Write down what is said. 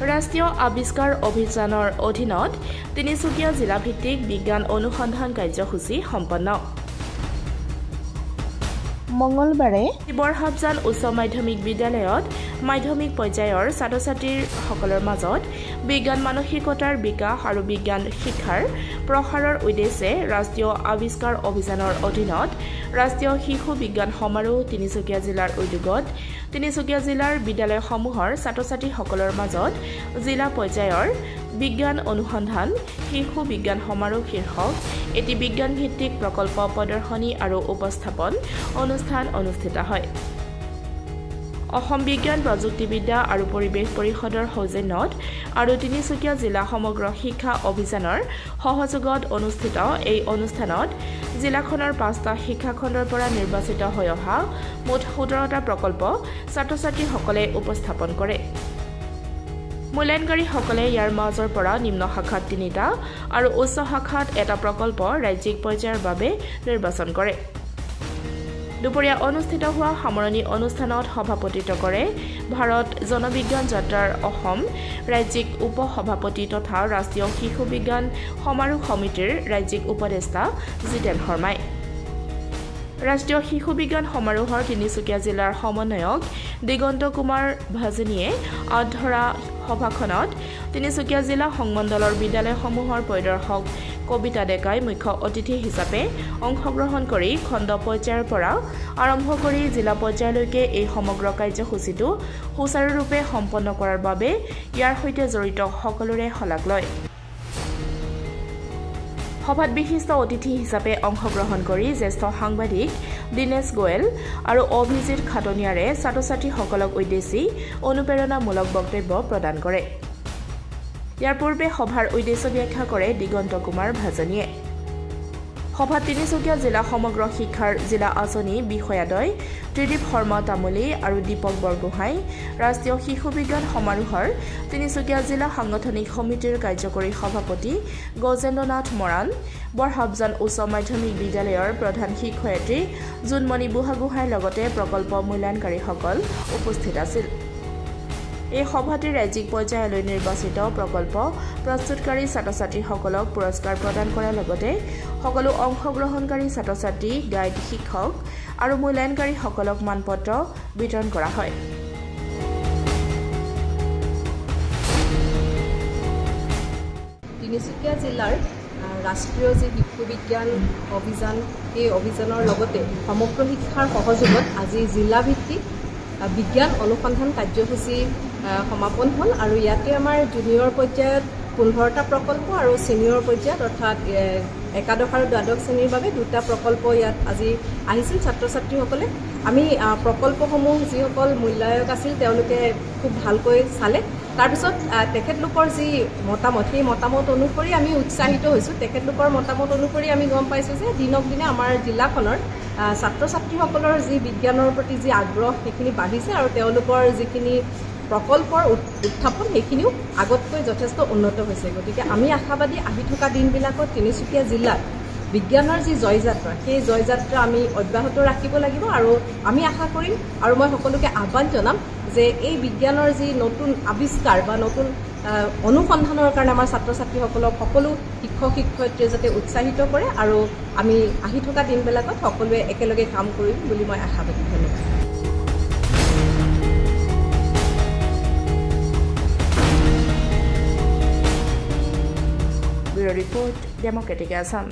ৰাষ্ট্ৰীয় আৱিষ্কাৰ অভিযানৰ অধীনত তিনিচুকীয়া জিলাভিত্তিক বিজ্ঞান অনুসন্ধান কাৰ্যসূচী সম্পন্ন। মঙলবাৰে বৰহাবজান উচ্চ মাধ্যমিক বিদ্যালয়ত মাধ্যমিক পৰ্যায়ৰ ছাত্ৰ-ছাত্ৰীসকলৰ মাজত বিজ্ঞান মানসিকতাৰ বিকাশ আৰু বিজ্ঞান শিক্ষাৰ প্ৰসাৰৰ উদ্দেশ্যে ৰাষ্ট্ৰীয় আৱিষ্কাৰ অভিযানৰ অধীনত ৰাষ্ট্ৰীয় শিশু বিজ্ঞান সমাৰোহ তিনিচুকীয়া জিলাৰ উদ্যোগত তিনিচুকীয়া জিলাৰ বিদ্যালয়সমূহৰ ছাত্ৰ-ছাত্ৰীসকলৰ মাজত জিলা পৰ্যায়ৰ বিজ্ঞান অনুসন্ধান শিশু বিজ্ঞান সমাৰোহ শীৰ্ষক এটি বিজ্ঞানভিত্তিক প্ৰকল্প প্ৰদৰ্শনী আৰু উপস্থাপন অনুষ্ঠান অনুষ্ঠিত হয়। অসম বিজ্ঞান প্ৰযুক্তিবিদ্যা আৰু পৰিৱেশ পৰিষদৰ সৌজন্যত আৰু তিনিচুকীয়া জিলা সমগ্ৰ শিক্ষা অভিযানৰ সহযোগত অনুষ্ঠিত এই অনুষ্ঠানত জিলাখনৰ 5টা শিক্ষাখণ্ডৰ পৰা নিৰ্বাচিত হৈ অহা মুঠ 17টা প্ৰকল্প ছাত্ৰ-ছাত্ৰীসকলে উপস্থাপন কৰে। মূল্যায়নকাৰীসকলে ইয়াৰ মাজৰ পৰা নিম্ন শাখাত 3টা আৰু উচ্চ শাখাত এটা প্ৰকল্প ৰাজ্যিক পৰ্যায়ৰ বাবে নিৰ্বাচন কৰে। দুপৰীয়া অনুষ্ঠিত হোৱা সামৰণি অনুষ্ঠানত সভাপতিত্ব কৰে ভাৰত জনবিজ্ঞান যাত্ৰাৰ অসম ৰাজ্যিক উপ সভাপতি তথা ৰাষ্ট্ৰীয় শিশু বিজ্ঞান সমাৰোহ সমিতিৰ ৰাজ্যিক উপদেষ্টা জিতেন শৰ্মাই। ৰাষ্ট্ৰীয় শিশু বিজ্ঞান সমাৰোহৰ তিনিচুকীয়া জিলাৰ সমন্বয়ক দিগন্ত কুমাৰ ভাজনীয়ে ধৰা সভাখনত তিনিচুকীয়া জিলা সংমণ্ডলৰ বিদ্যালয়সমূহৰ পৰিদৰ্শক কবিতা ডেকাই মুখ্য অতিথি হিচাপে অংশগ্ৰহণ কৰি খণ্ড পৰ্যায়ৰ পৰা আৰম্ভ কৰি জিলা পৰ্যায়লৈকে এই সমগ্ৰ কাৰ্যসূচীটো সুচাৰুৰূপে সম্পন্ন কৰাৰ বাবে ইয়াৰ সৈতে জড়িত সকলোৰে শলাগ লয়। সভাত বিশিষ্ট অতিথি হিচাপে অংশগ্ৰহণ কৰি জ্যেষ্ঠ সাংবাদিক দীনেশ গোয়েল আৰু অভিজিত খাটনিয়াৰে ছাত্ৰ-ছাত্ৰীসকলক উদ্দেশ্যি অনুপ্ৰেৰণামূলক বক্তব্য প্ৰদান কৰে। ইয়াৰ পূৰ্বে সভাৰ উদ্দেশ্য ব্যাখ্যা কৰে দিগন্ত কুমাৰ ভাজনীয়ে। সভাত তিনিচুকীয়া জিলা সমগ্ৰ শিক্ষাৰ জিলা আঁচনি বিষয়াদ্বয় ত্ৰিদীপ শৰ্মা তামুলী আৰু দীপক বৰগোহাঁই, ৰাষ্ট্ৰীয় শিশু বিজ্ঞান সমাৰোহৰ তিনিচুকীয়া জিলা সাংগঠনিক সমিতিৰ কাৰ্যকৰী সভাপতি গজেন্দ্ৰনাথ মৰাণ, বৰহাবজান উচ্চ মাধ্যমিক বিদ্যালয়ৰ প্ৰধান শিক্ষয়িত্ৰী জোনমণি বুঢ়াগোহাঁইৰ লগতে প্ৰকল্প মূল্যায়নকাৰীসকল উপস্থিত আছিল। এই সভাতে ৰাজ্যিক পৰ্যায়লৈ নিৰ্বাচিত প্ৰকল্প প্ৰস্তুতকাৰী ছাত্ৰ-ছাত্ৰীসকলক পুৰস্কাৰ প্ৰদান কৰাৰ লগতে সকলো অংশগ্ৰহণকাৰী ছাত্ৰ-ছাত্ৰী, গাইড শিক্ষক আৰু মূল্যায়নকাৰীসকলক মানপত্ৰ বিতৰণ কৰা হয়। তিনিচুকীয়া জিলাৰ ৰাষ্ট্ৰীয় যি শিশু বিজ্ঞান অভিযান এই অভিযানৰ লগতে সমগ্ৰ শিক্ষাৰ সহযোগত আজি জিলাভিত্তিক বিজ্ঞান অনুসন্ধান কাৰ্যসূচী সমাপন হ'ল আৰু ইয়াতে আমাৰ জুনিয়ৰ পৰ্যায়ত 15টা প্ৰকল্প আৰু ছিনিয়ৰ পৰ্যায়ত অৰ্থাৎ একাদশ আৰু দ্বাদশ শ্ৰেণীৰ বাবে 2টা প্ৰকল্প ইয়াত আজি আহিছিল ছাত্ৰ-ছাত্ৰীসকলে। আমি প্ৰকল্পসমূহ যিসকল মূল্যায়ক আছিল তেওঁলোকে খুব ভালকৈ চালে। তাৰপিছত তেখেতলোকৰ যি মতামত সেই মতামত অনুসৰি আমি উৎসাহিত হৈছোঁ। তেখেতলোকৰ মতামত অনুসৰি আমি গম পাইছোঁ যে দিনক দিনে আমাৰ জিলাখনৰ ছাত্ৰ-ছাত্ৰীসকলৰ যি বিজ্ঞানৰ প্ৰতি যি আগ্ৰহ সেইখিনি বাঢ়িছে আৰু তেওঁলোকৰ যিখিনি প্ৰকল্পৰ উত্থাপন সেইখিনিও আগতকৈ যথেষ্ট উন্নত হৈছে। গতিকে আমি আশাবাদী আহি থকা দিনবিলাকত তিনিচুকীয়া জিলাত বিজ্ঞানৰ যি জয়যাত্ৰা সেই জয়যাত্ৰা আমি অব্যাহত ৰাখিব লাগিব আৰু আমি আশা কৰিম আৰু মই সকলোকে আহ্বান জনাম যে এই বিজ্ঞানৰ যি নতুন আৱিষ্কাৰ বা নতুন অনুসন্ধানৰ কাৰণে আমাৰ ছাত্ৰ-ছাত্ৰীসকলক সকলো শিক্ষক শিক্ষয়িত্ৰীয়ে যাতে উৎসাহিত কৰে আৰু আমি আহি থকা দিনবিলাকত সকলোৱে একেলগে কাম কৰিম বুলি মই আশাবাদী। ধন্যবাদ। Bureau report, democratic Assam.